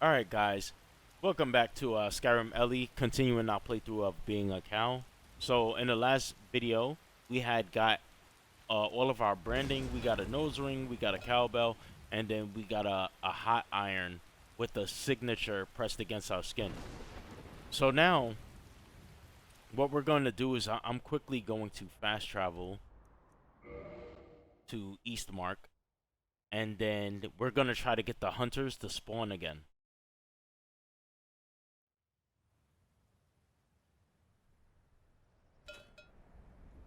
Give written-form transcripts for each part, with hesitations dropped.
Alright guys, welcome back to Skyrim Ellie, continuing our playthrough of being a cow. So in the last video, we had got all of our branding. We got a nose ring, we got a cowbell, and then we got a hot iron with a signature pressed against our skin. So now, what we're going to do is I'm quickly going to fast travel to Eastmark, and then we're going to try to get the hunters to spawn again.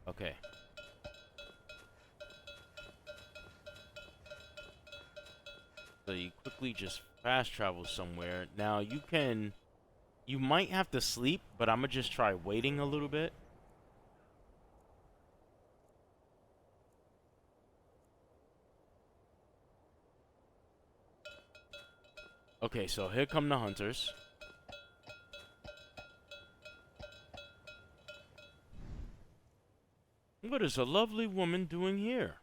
Okay. So you quickly just fast travel somewhere. Now you might have to sleep, but I'm gonna just try waiting a little bit. Okay, so here come the hunters. What is a lovely woman doing here?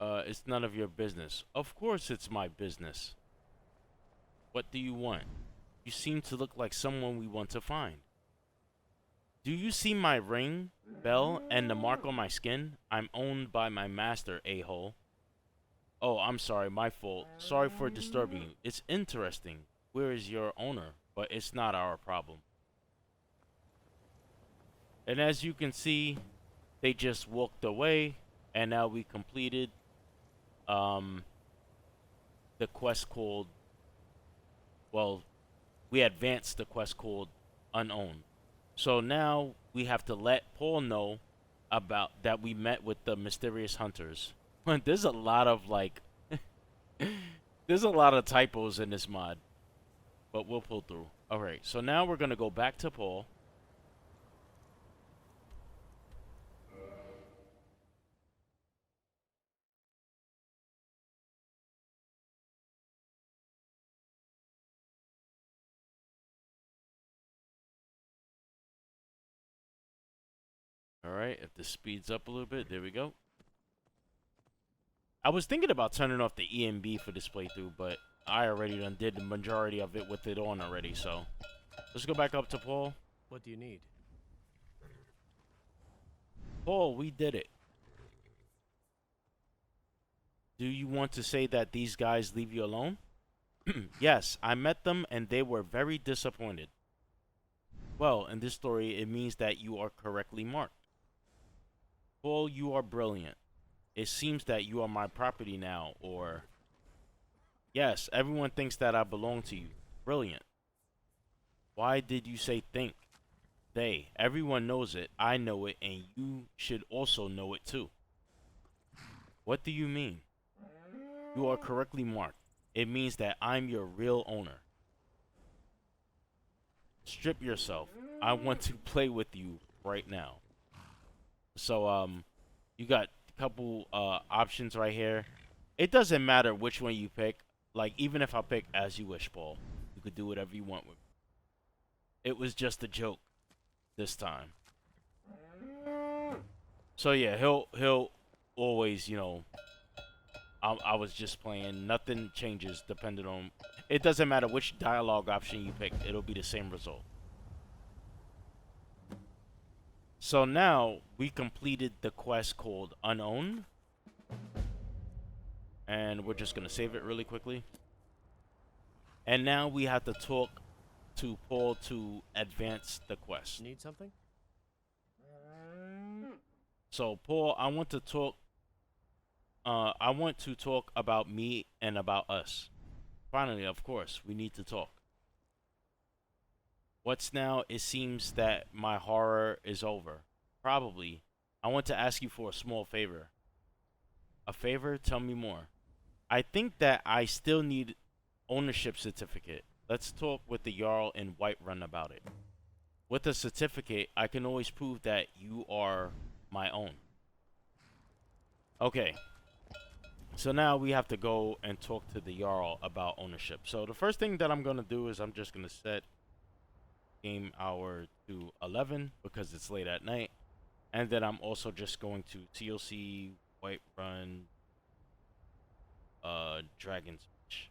It's none of your business. Of course it's my business. What do you want? You seem to look like someone we want to find. Do you see my ring, bell, and the mark on my skin? I'm owned by my master, a-hole. Oh, I'm sorry, my fault. Sorry for disturbing you. It's interesting. Where is your owner? But it's not our problem. And as you can see, they just walked away, and now we completed the quest called, well, we advanced the quest called Unowned. So now we have to let Paul know about that we met with the mysterious hunters. There's a lot of like there's a lot of typos in this mod, but we'll pull through. All right, so now we're gonna go back to Paul. All right, if this speeds up a little bit, there we go. I was thinking about turning off the EMB for this playthrough, but I already done did the majority of it with it on already, so let's go back up to Paul. What do you need? Paul, we did it. Do you want to say that these guys leave you alone? Yes, I met them and they were very disappointed. Well, in this story, it means that you are correctly marked. Paul, you are brilliant. It seems that you are my property now, or... Yes, everyone thinks that I belong to you. Brilliant. Why did you say think? They. Everyone knows it. I know it, and you should also know it too. What do you mean? You are correctly marked. It means that I'm your real owner. Strip yourself. I want to play with you right now. So, you got a couple options right here. It doesn't matter which one you pick. Like, even if I pick as you wish, Paul, you could do whatever you want with it. It was just a joke this time. So yeah, he'll always, you know, I was just playing. Nothing changes depending on. It doesn't matter which dialogue option you pick. It'll be the same result. So now we completed the quest called Unowned. And we're just going to save it really quickly. And now we have to talk to Paul to advance the quest. Need something? So Paul, I want to talk about me and about us. Finally, of course, we need to talk. What's now? It seems that my horror is over. Probably. I want to ask you for a small favor. A favor? Tell me more. I think that I still need ownership certificate. Let's talk with the Jarl in Whiterun about it. With a certificate, I can always prove that you are my own. Okay. So now we have to go and talk to the Jarl about ownership. So the first thing that I'm going to do is I'm just going to set game hour to 11 because it's late at night. And then I'm also just going to TLC Whiterun Dragon's Reach.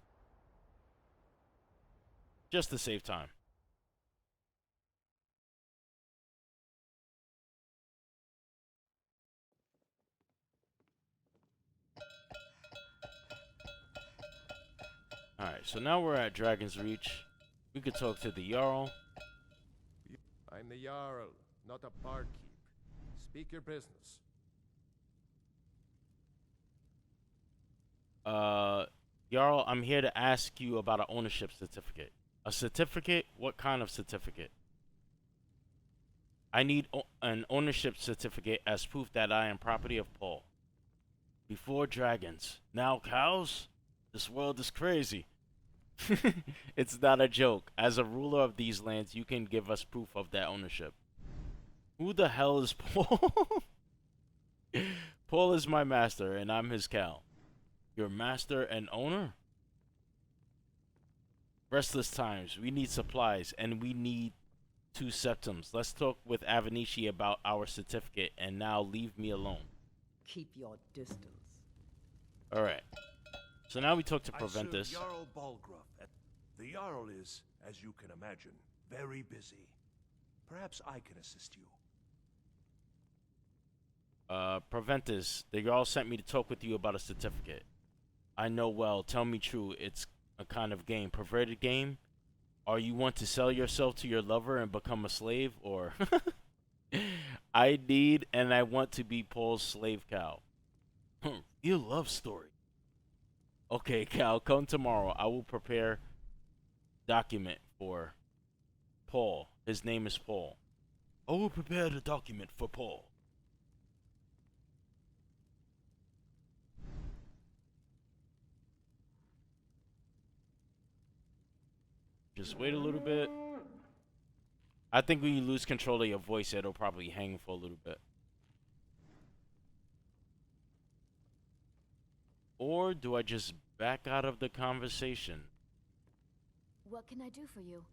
Just to save time. Alright, so now we're at Dragon's Reach. We could talk to the Jarl. I'm the Jarl, not a barkeep. Speak your business. Jarl, I'm here to ask you about an ownership certificate. A certificate? What kind of certificate? I need an ownership certificate as proof that I am property of Paul. Before dragons, now cows? This world is crazy. It's not a joke. As a ruler of these lands, you can give us proof of that ownership. Who the hell is Paul? Paul is my master, and I'm his cow. Your master and owner? Restless times. We need supplies, and we need 2 septums. Let's talk with Avenicci about our certificate, and now leave me alone. Keep your distance. Alright. So now we talk to Proventus. I serve Jarl Balgruff. The Jarl is, as you can imagine, very busy. Perhaps I can assist you. Proventus, the Jarl sent me to talk with you about a certificate. I know well. Tell me true. It's a kind of game. Perverted game? Or you want to sell yourself to your lover and become a slave? Or... I need and I want to be Paul's slave cow. Your love story. Okay, cow, come tomorrow. I will prepare document for Paul. His name is Paul. I will prepare the document for Paul. Just wait a little bit. I think when you lose control of your voice, it'll probably hang for a little bit. Or do I just back out of the conversation? What can I do for you?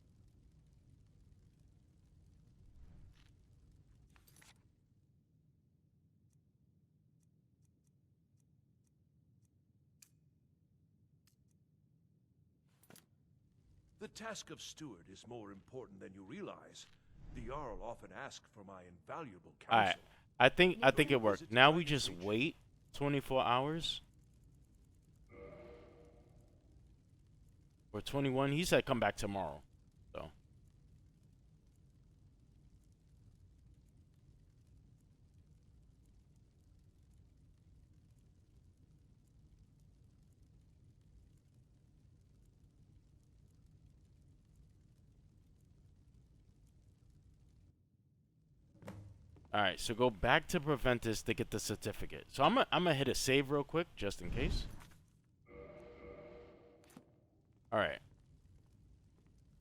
The task of steward is more important than you realize. The Jarl often asks for my invaluable counsel. Alright. I think it worked. Now we just wait 24 hours. Or 21. He said come back tomorrow. So. Alright, so go back to Proventus to get the certificate. So I'm gonna hit a save real quick, just in case. Alright.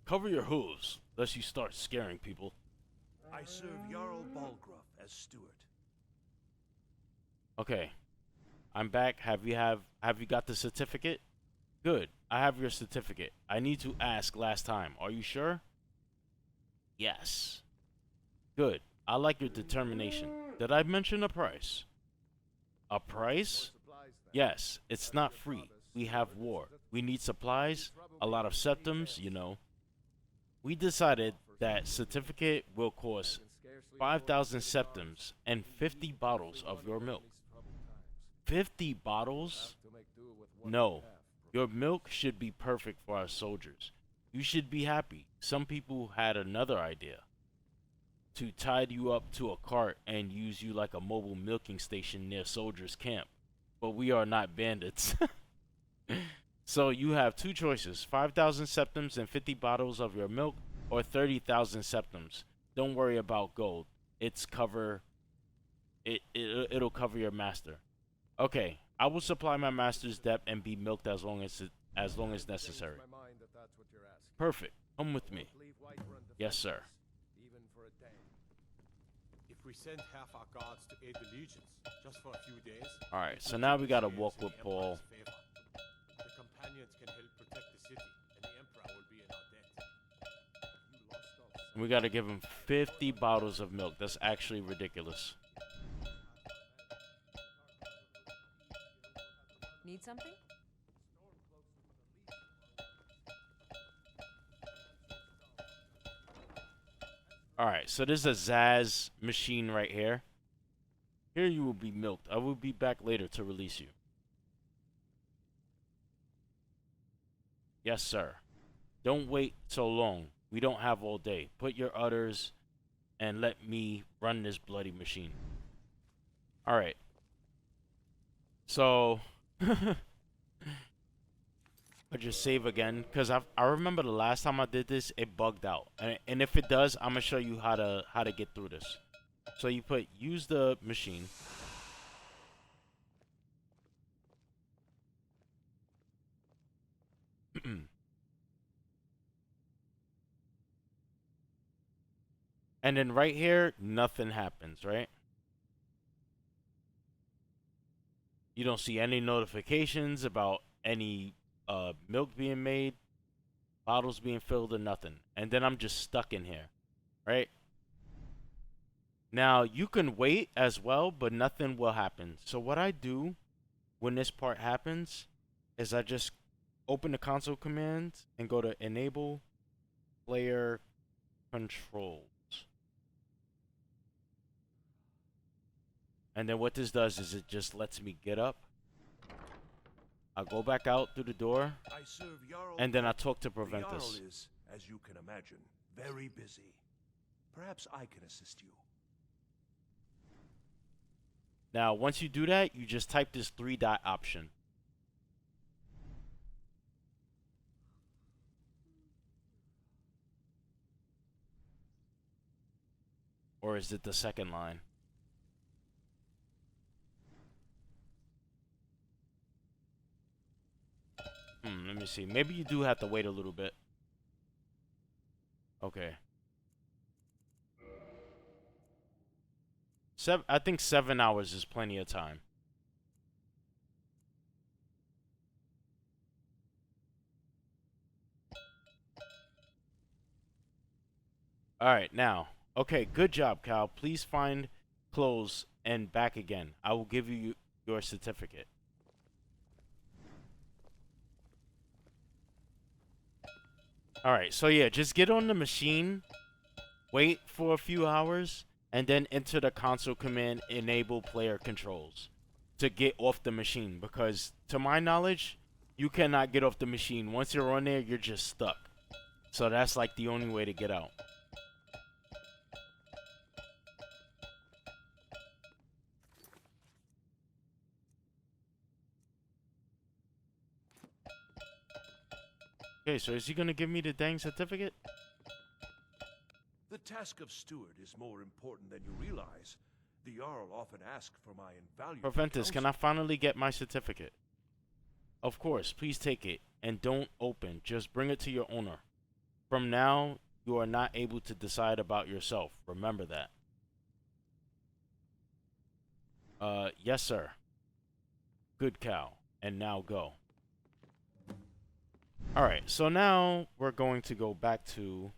Cover your hooves, lest you start scaring people. I serve Jarl Balgruff as steward. Okay. I'm back. Have you got the certificate? Good. I have your certificate. I need to ask last time. Are you sure? Yes. Good. I like your determination. Did I mention a price? A price? Yes, it's not free. We have war. We need supplies, a lot of septums, you know. We decided that certificate will cost 5,000 septums and 50 bottles of your milk. 50 bottles? No. Your milk should be perfect for our soldiers. You should be happy. Some people had another idea. To tie you up to a cart and use you like a mobile milking station near soldiers' camp. But we are not bandits. So you have 2 choices. 5,000 septums and 50 bottles of your milk, or 30,000 septums. Don't worry about gold. It'll cover your master. Okay, I will supply my master's debt and be milked as long as necessary. Perfect. Come with me. Yes, sir. If we send half our guards to aid the legions just for a few days. Alright, so now we gotta walk with Paul. The companions can help protect the city, and the Emperor will be in our debt. And we gotta give him 50 bottles of milk. That's actually ridiculous. Need something? Alright, so there's a Zaz machine right here. Here you will be milked. I will be back later to release you. Yes, sir. Don't wait so long. We don't have all day. Put your udders and let me run this bloody machine. Alright. So... I just save again, because I remember the last time I did this, it bugged out. And if it does, I'm going to show you how to get through this. So you put use the machine. And then right here, nothing happens, right? You don't see any notifications about any milk being made, bottles being filled, or nothing. And then I'm just stuck in here, right? Now, you can wait as well, but nothing will happen. So what I do when this part happens is I just open the console command and go to enable player controls. And then what this does is it just lets me get up. I'll go back out through the door, I serve Jarl, and then I talk to the Jarl Proventus. is, as you can imagine, very busy. Perhaps I can assist you. Now, once you do that, you just type this 3-dot option. Or is it the second line? Let me see. Maybe you do have to wait a little bit. Okay. I think 7 hours is plenty of time. Alright, now. Okay, good job, Cal. Please find clothes and back again. I will give you your certificate. Alright, so yeah, just get on the machine, wait for a few hours, and then enter the console command enable player controls to get off the machine. Because, to my knowledge, you cannot get off the machine. Once you're on there, you're just stuck. So that's like the only way to get out. Okay, so is he gonna give me the dang certificate? The task of steward is more important than you realize. The Jarl often asks for my invaluable Proventus, can I finally get my certificate? Of course, please take it. And don't open, just bring it to your owner. From now, you are not able to decide about yourself. Remember that. Yes, sir. Good cow. And now go. Alright, so now we're going to go back to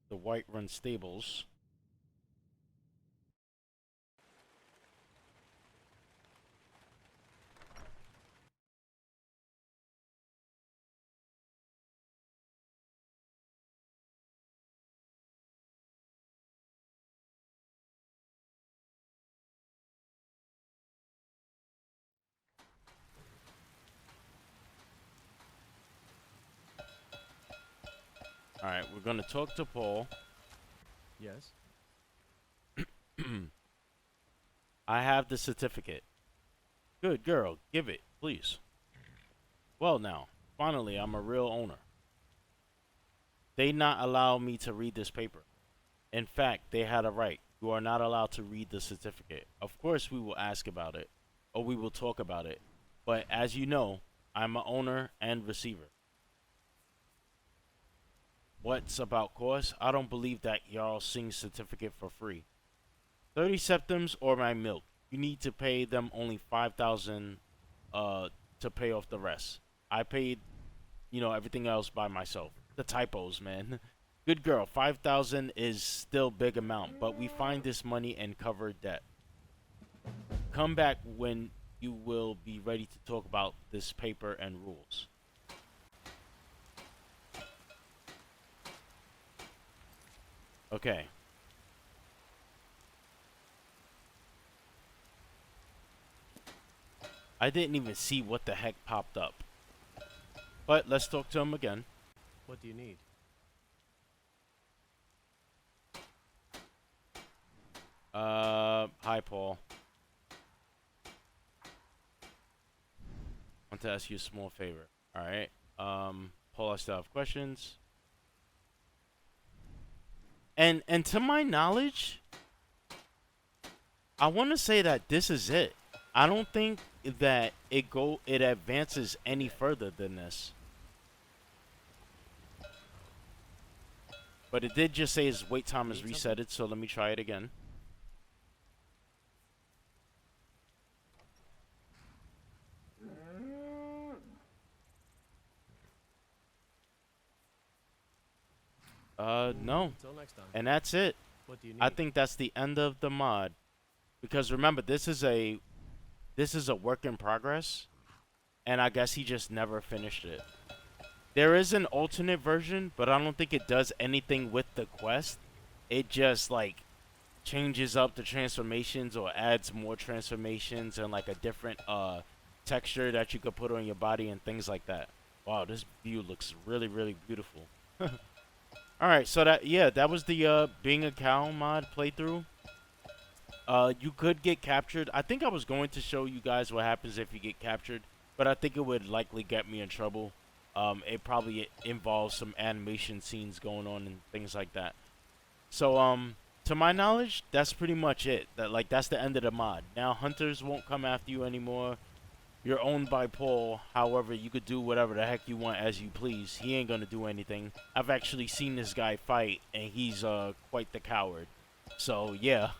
the Whiterun stables. Alright, we're going to talk to Paul. Yes? I have the certificate. Good girl, give it, please. Well now, finally I'm a real owner. They not allow me to read this paper. In fact, they had a right. You are not allowed to read the certificate. Of course we will ask about it, or we will talk about it. But as you know, I'm an owner and receiver. What's about course? I don't believe that Jarl Singh's certificate for free. 30 septims or my milk. You need to pay them only 5,000 to pay off the rest. I paid, everything else by myself. The typos, man. Good girl, 5,000 is still big amount, but we find this money and cover debt. Come back when you will be ready to talk about this paper and rules. Okay. I didn't even see what the heck popped up. But let's talk to him again. What do you need? Hi, Paul. I want to ask you a small favor. All right. Paul, I still have questions. And to my knowledge, I want to say that this is it. I don't think that it advances any further than this. But it did just say his wait time is resetted, so let me try it again. No. Until next time. And that's it. What do you need? I think that's the end of the mod. Because remember, this is a work in progress, and I guess he just never finished it. There is an alternate version, but I don't think it does anything with the quest. It just like changes up the transformations or adds more transformations and like a different texture that you could put on your body and things like that. Wow, this view looks really, really beautiful. Alright, so that was the being a cow mod playthrough. You could get captured. I think I was going to show you guys what happens if you get captured, but I think it would likely get me in trouble. It probably involves some animation scenes going on and things like that. So, to my knowledge, that's pretty much it. That's the end of the mod. Now, hunters won't come after you anymore. You're owned by Paul. However, you could do whatever the heck you want as you please. He ain't gonna do anything. I've actually seen this guy fight, and he's quite the coward. So yeah,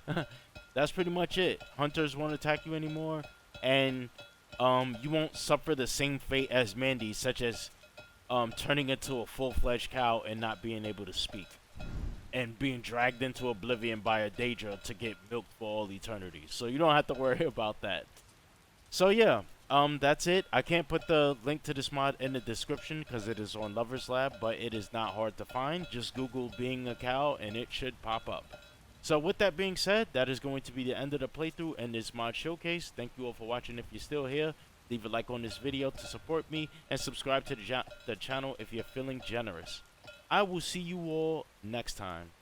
that's pretty much it. Hunters won't attack you anymore, and you won't suffer the same fate as Mandy, such as turning into a full-fledged cow and not being able to speak, and being dragged into oblivion by a Daedra to get milked for all eternity. So you don't have to worry about that. So yeah. That's it. I can't put the link to this mod in the description because it is on Lover's Lab, but it is not hard to find. Just Google being a cow and it should pop up. So with that being said, that is going to be the end of the playthrough and this mod showcase. Thank you all for watching. If you're still here, leave a like on this video to support me and subscribe to the channel if you're feeling generous. I will see you all next time.